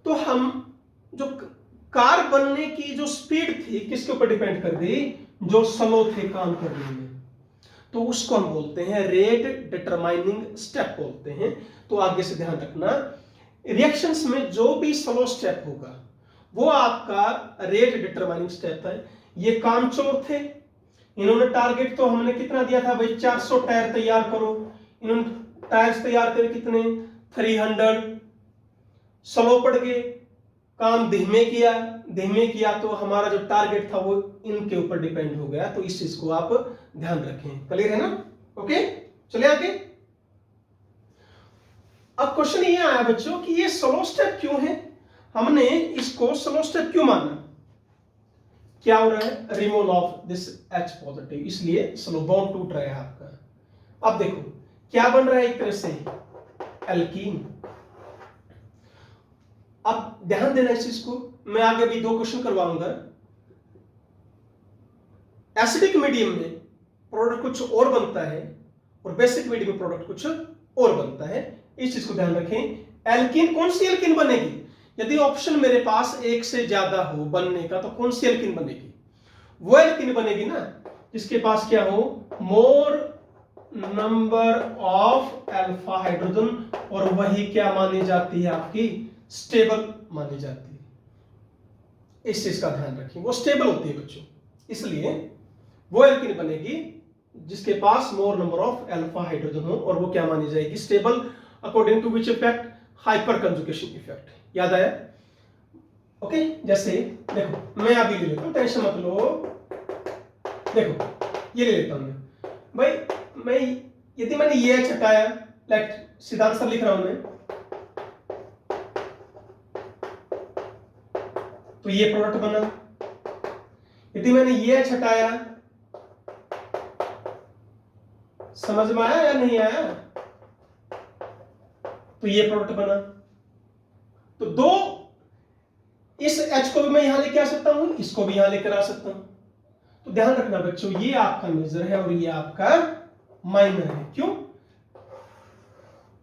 तो हम जो कार बनने की जो स्पीड थी किसके ऊपर डिपेंड कर गई, जो स्लो थे काम करने में, तो उसको हम बोलते हैं रेट डिटरमाइनिंग स्टेप बोलते हैं। तो आगे से ध्यान रखना, रिएक्शंस में जो भी स्लो स्टेप होगा वो आपका रेट डिटरमाइनिंग स्टेप है। ये कामचोर थे, इन्होंने टारगेट तो हमने कितना दिया था भाई, 400 टायर तैयार करो, इन्होंने टायर्स तैयार करे कितने, 300। स्लो पड़ गए, काम धीमे किया तो हमारा जो टारगेट था वो इनके ऊपर डिपेंड हो गया। तो इस चीज को आप ध्यान रखें, क्लियर है ना, ओके। चले आगे। अब क्वेश्चन ये आया बच्चों कि ये स्लो स्टेप क्यों है, हमने इसको स्लो स्टेप क्यों माना, क्या हो रहा है, removal of this H positive, इसलिए स्लो बॉन्ड टूट रहा है आपका। अब देखो क्या बन रहा है, एक तरह से एल्कीन। अब ध्यान देना इस चीज को, मैं आगे भी 2 क्वेश्चन करवाऊंगा। एसिडिक मीडियम में प्रोडक्ट कुछ और बनता है और बेसिक मीडियम में प्रोडक्ट कुछ और बनता है, इस चीज को ध्यान रखें। एल्कीन, कौन सी एल्कीन बनेगी, यदि ऑप्शन मेरे पास एक से ज्यादा हो बनने का तो कौन सी एल्कीन बनेगी, वो एल्कीन बनेगी ना जिसके पास क्या हो, मोर नंबर ऑफ अल्फा हाइड्रोजन, और वही क्या मानी जाती है आपकी, स्टेबल मानी जाती है। इस चीज का ध्यान रखिए, वो स्टेबल होती है बच्चों, इसलिए वो एल्कीन बनेगी जिसके पास more number of alpha hydrogen हो, और वो क्या मानी जाएगी, stable. According to which effect, hyperconjugation effect. याद आया, ओके। जैसे देखो मैं अभी ले लेता हूं, टेंशन मत लो, देखो ये ले लेता हूं मैं भाई, मैं यदि मैंने ये H हटाया, लाइक सीधा आंसर लिख रहा हूं मैं, तो ये प्रोडक्ट बना। यदि मैंने ये H हटाया, समझ में आया या नहीं आया, तो ये प्रोडक्ट बना। तो दो, इस H को भी मैं यहां लेके आ सकता हूं, इसको भी यहां लेकर आ सकता हूं। तो ध्यान रखना बच्चों, ये आपका मेजर है और ये आपका माइनर है। क्यों?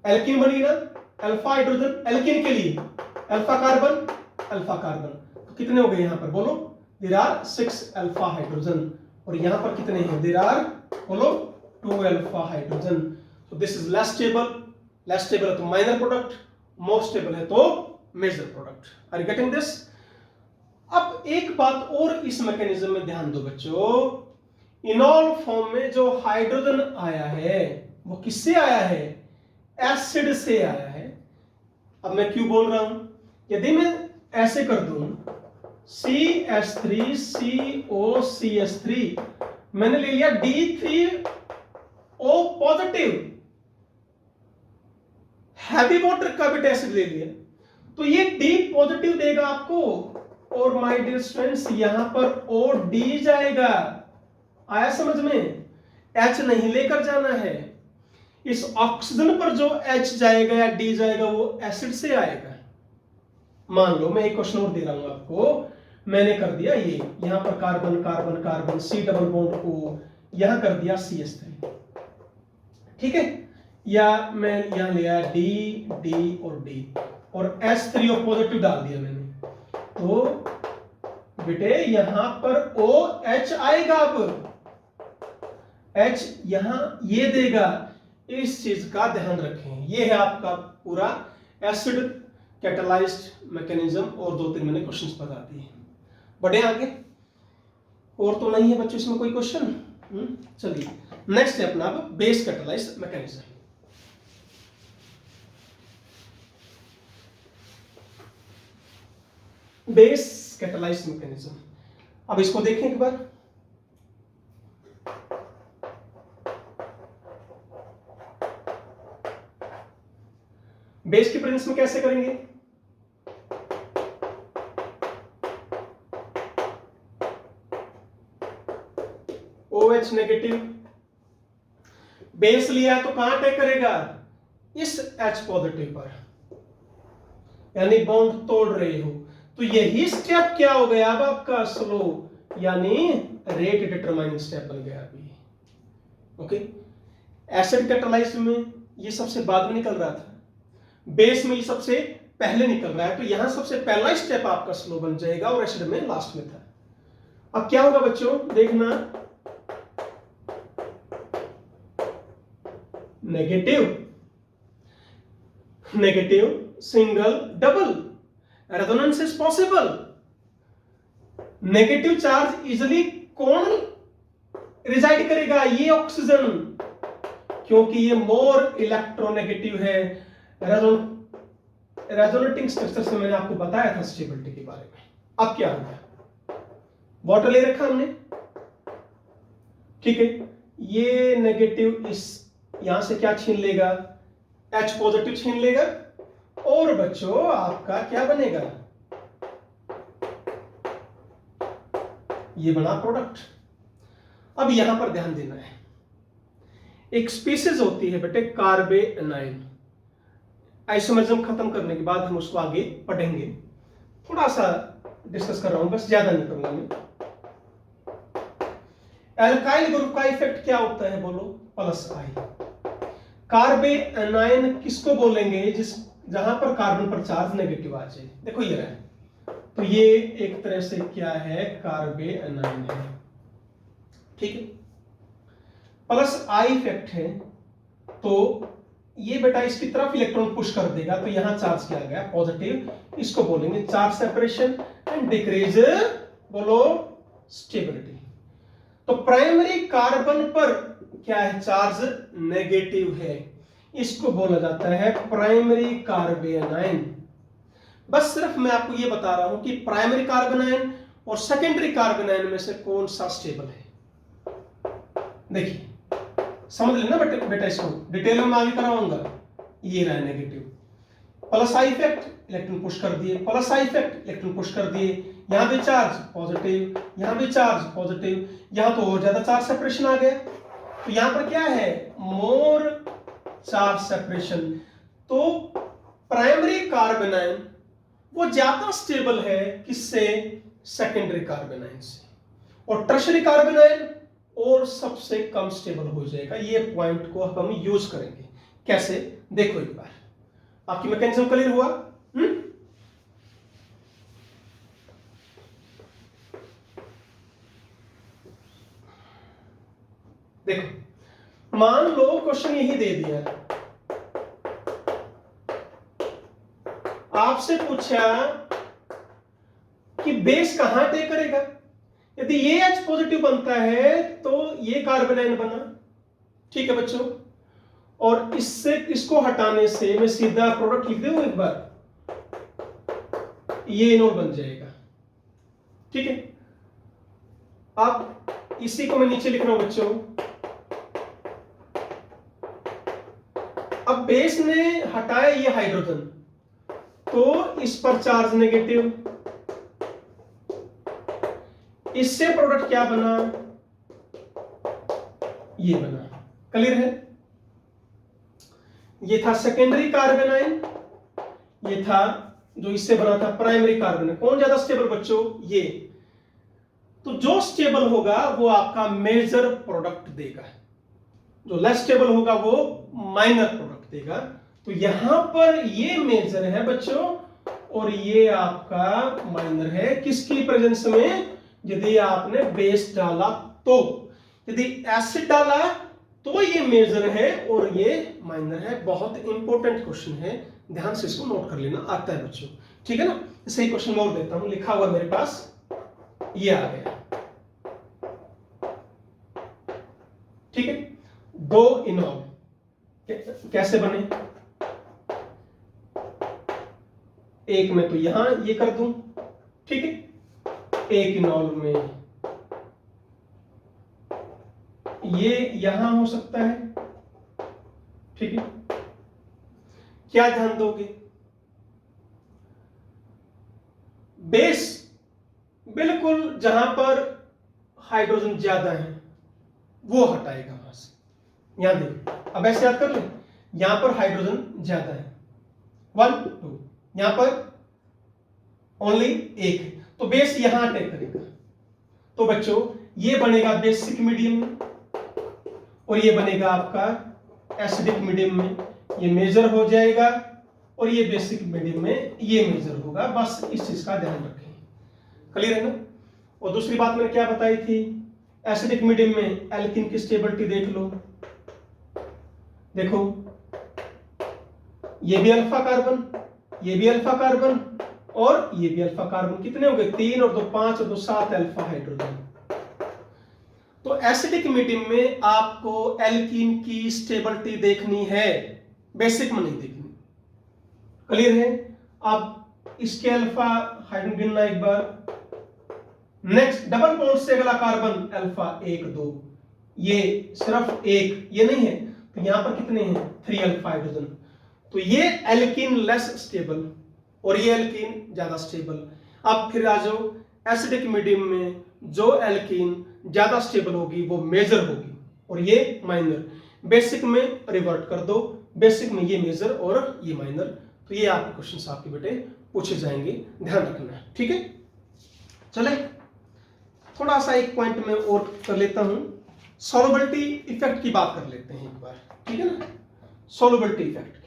एल्कीन बनी ना, अल्फा हाइड्रोजन, एल्कीन के लिए अल्फा कार्बन, अल्फा कार्बन, तो कितने हो गए यहां पर बोलो? There are 6 alpha hydrogen. और यहां पर कितने हैं? देयर आर, बोलो, 2 अल्फा हाइड्रोजन। तो this is less stable. Less stable है तो माइनर प्रोडक्ट, मोर स्टेबल है तो major product. Are you getting this? अब एक बात और इस मैकेनिज्म में ध्यान दो बच्चों, इनॉल फॉर्म में जो हाइड्रोजन आया है वो किससे आया है? एसिड से आया है। अब मैं क्यों बोल रहा हूं? यदि मैं ऐसे कर दूं CH3COCH3, मैंने ले लिया D3O positive, heavy water carbonate acid ले लिया, तो ये D पॉजिटिव देगा आपको, और माय डियर स्टूडेंट्स यहां पर OD जाएगा। आया समझ में? H नहीं लेकर जाना है। इस ऑक्सीजन पर जो H जाएगा या D जाएगा वो एसिड से आएगा। मान लो मैं एक क्वेश्चन और दे रहा हूं आपको, मैंने कर दिया ये यहां पर carbon carbon carbon C double bond O, यहां कर दिया CH3, ठीक है? या मैं यहां लिया D D और D और H3O पॉजिटिव डाल दिया मैंने, तो बेटे यहां पर OH आएगा। अब H यहां ये देगा। इस चीज का ध्यान रखें। ये है आपका पूरा एसिड कैटालाइज्ड मैकेनिज्म, और 2-3 मैंने क्वेश्चंस बता दिए। बढ़े आगे? और तो नहीं है बच्चों इसमें कोई क्वेश्चन? चलिए नेक्स्ट है अपना अब base catalysed mechanism. Base catalysed mechanism, अब इसको देखें एक बार। बेस की प्रेजेंस में कैसे करेंगे? OH नेगेटिव, बेस लिया है तो कहां अटैक करेगा? इस H पॉजिटिव पर, यानी बॉन्ड तोड़ रहे हो, तो यही स्टेप क्या हो गया अब आपका? स्लो, यानी रेट डिटरमाइनिंग स्टेप बन गया अभी। ओके, एसिड कैटालाइज्ड में ये सबसे बाद में निकल रहा था, बेस में ये सबसे पहले निकल रहा है, तो यहां सबसे पहला स्टेप आपका स्लो बन जाएगा और एसिड में लास्ट में था। अब क्या होगा बच्चों? देखना, negative negative single double, resonance is possible. Negative charge easily कौन रिजाइड करेगा? ये ऑक्सीजन, क्योंकि ये मोर इलेक्ट्रोनेगेटिव है। रेजोनेटिंग स्ट्रक्चर से मैंने आपको बताया था स्टेबिलिटी के बारे में। अब क्या होगा? वाटर ले रखा हमने, ठीक है, ये नेगेटिव इस यहां से क्या छीन लेगा? H पॉजिटिव छीन लेगा, और बच्चों आपका क्या बनेगा? ये बना प्रोडक्ट। अब यहां पर ध्यान देना है, एक स्पीसीज होती है बेटे कार्बे एनाइन। आइसोमरिज्म खत्म करने के बाद हम उसको आगे पढ़ेंगे, थोड़ा सा डिस्कस कर रहा हूं, बस ज्यादा नहीं करूंगा मैं। एल्काइल ग्रुप का इफेक्ट क्या होता है बोलो? प्लस आई। कार्बे एनाइन किसको बोलेंगे? जिस जहां पर कार्बन पर चार्ज नेगेटिव आ जाए। देखो ये रहा, तो ये एक तरह से क्या है? कार्बे एनाइन है, ठीक है। प्लस आई इफेक्ट है, तो ये बेटा इसकी तरफ इलेक्ट्रॉन पुश कर देगा, तो यहां चार्ज किया गया पॉजिटिव, इसको बोलेंगे चार्ज सेपरेशन एंड डिक्रीज, बोलो, स्टेबिलिटी। तो प्राइमरी कार्बन पर क्या है? चार्ज नेगेटिव है, इसको बोला जाता है प्राइमरी कार्बे एनाइन। बस सिर्फ मैं आपको ये बता रहा हूं कि प्राइमरी कार्बन आयन और सेकेंडरी कार्बन आयन में से कौन सा स्टेबल है। देखिए समझ लेना बेटा, इसको डिटेल में मैं आगे कराऊंगा। ये रहा negative, plus I effect, electron push कर दिए, plus I effect, electron push कर दिए, यहां भी चार्ज पॉजिटिव, यहां भी चार्ज पॉजिटिव, यहां तो और ज्यादा चार्ज सेपरेशन आ गया, तो यहां पर क्या है? मोर चार्ज सेपरेशन। तो प्राइमरी कार्बन आयन वो ज्यादा स्टेबल है किससे? सेकेंडरी कार्बोनाइन से। और टर्शरी कार्बोनाइन और सबसे कम स्टेबल हो जाएगा। ये पॉइंट को हम यूज करेंगे। कैसे? देखो एक बार, आपकी मैकेनिज्म क्लियर हुआ? देखो, मान लो क्वेश्चन यही दे दिया, आपसे पूछा कि बेस कहां अटैक करेगा। यदि ये H पॉजिटिव बनता है तो ये कार्बोनाइन बना, ठीक है बच्चों। और इससे इसको हटाने से मैं सीधा प्रोडक्ट लिख दूं एक बार, ये इनोल बन जाएगा, ठीक है। अब इसी को मैं नीचे लिख रहा हूं बच्चों। अब बेस ने हटाया ये हाइड्रोजन, तो इस पर चार्ज नेगेटिव, इससे प्रोडक्ट क्या बना? ये बना। क्लियर है? ये था सेकेंडरी कार्बोनाइन, ये था जो इससे बना था प्राइमरी कार्बोनाइन। कौन ज्यादा स्टेबल बच्चों? ये। तो जो स्टेबल होगा वो आपका मेजर प्रोडक्ट देगा, जो लेस स्टेबल होगा वो माइनर प्रोडक्ट देगा। तो यहां पर ये मेजर है बच्चों और ये आपका माइनर है। किसकी प्रेजेंस में? यदि आपने बेस डाला तो। यदि एसिड डाला तो ये मेजर है और ये माइनर है। बहुत इंपॉर्टेंट क्वेश्चन है, ध्यान से इसको नोट कर लेना, आता है बच्चों, ठीक है ना। सही क्वेश्चन और देता हूं, लिखा हुआ मेरे पास, ये आ गया, ठीक है। दो इनॉल कैसे बने? एक में तो यहां ये कर दूं, ठीक है। एक इनॉल में ये यहां हो सकता है, ठीक है। क्या ध्यान दोगे? बेस बिल्कुल जहां पर हाइड्रोजन ज्यादा है वो हटाएगा वहां से। यहां देखो, अब ऐसे याद कर ले, यहां पर हाइड्रोजन ज्यादा है 1 2, यहां पर ओनली 1, तो बेस यहां अटैक करेगा। तो बच्चों ये बनेगा बेसिक मीडियम में और ये बनेगा आपका एसिडिक मीडियम में। ये मेजर हो जाएगा और ये बेसिक मीडियम में ये मेजर होगा। बस इस चीज का ध्यान रखें। क्लियर है ना? और दूसरी बात मैंने क्या बताई थी, एसिडिक मीडियम में एल्कीन की स्टेबिलिटी देख लो। देखो ये भी अल्फा कार्बन, ये भी अल्फा कार्बन और ये भी अल्फा कार्बन। कितने हो गए? 3 और 2 5 और 2 7 अल्फा हाइड्रोजन। तो एसिडिक मीडियम में आपको एल्कीन की स्टेबिलिटी देखनी है, बेसिक में नहीं देखनी। क्लियर है? अब इसके अल्फा हाइड्रोजन गिनना एक बार। नेक्स्ट डबल बॉन्ड से अगला कार्बन अल्फा 1 2, ये सिर्फ 1, ये नहीं है, तो यहां पर कितने हैं? 3 अल्फा हाइड्रोजन। तो ये एल्कीन लेस स्टेबल और ये एल्कीन ज्यादा स्टेबल। अब फिर आ जाओ, एसिडिक मीडियम में जो एल्कीन ज्यादा स्टेबल होगी वो मेजर होगी और ये माइनर। बेसिक में रिवर्ट कर दो, बेसिक में ये मेजर और ये माइनर। तो ये आपके क्वेश्चंस आपके बेटे पूछे जाएंगे, ध्यान रखना है, ठीक है। चले थोड़ा सा एक पॉइंट में और कर लेता हूं, सॉल्युबिलिटी इफेक्ट की बात कर लेते हैं एक बार, ठीक है ना। सॉल्युबिलिटी इफेक्ट,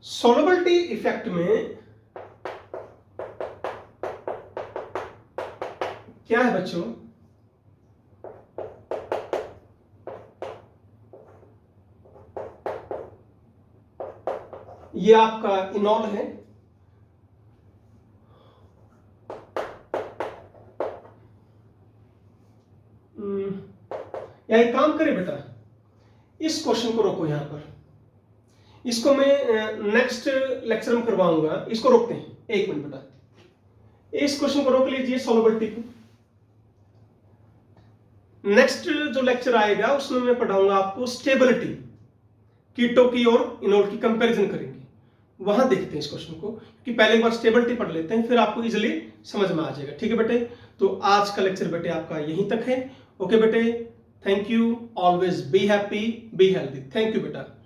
सॉल्युबिलिटी इफेक्ट में क्या है बच्चों? ये आपका इनॉल है, या एक काम करे बेटा, इस क्वेश्चन को रोको यहां पर, इसको मैं नेक्स्ट लेक्चर में करवाऊंगा। इसको रोकते हैं, एक मिनट बेटा, इस क्वेश्चन को रोक लीजिए सॉल्युबिलिटी को। नेक्स्ट जो लेक्चर आएगा उसमें मैं पढ़ाऊंगा आपको स्टेबिलिटी, कीटो की और इनोल की कंपैरिजन करेंगे, वहां देखते हैं इस क्वेश्चन को, कि पहले एक बार स्टेबिलिटी पढ़ लेते हैं, फिर आपको इजीली समझ में आ जाएगा, ठीक है बेटे। तो आज का लेक्चर बेटे आपका यहीं तक है। ओके बेटे, thank you, always be happy, be healthy. Thank you बेटा।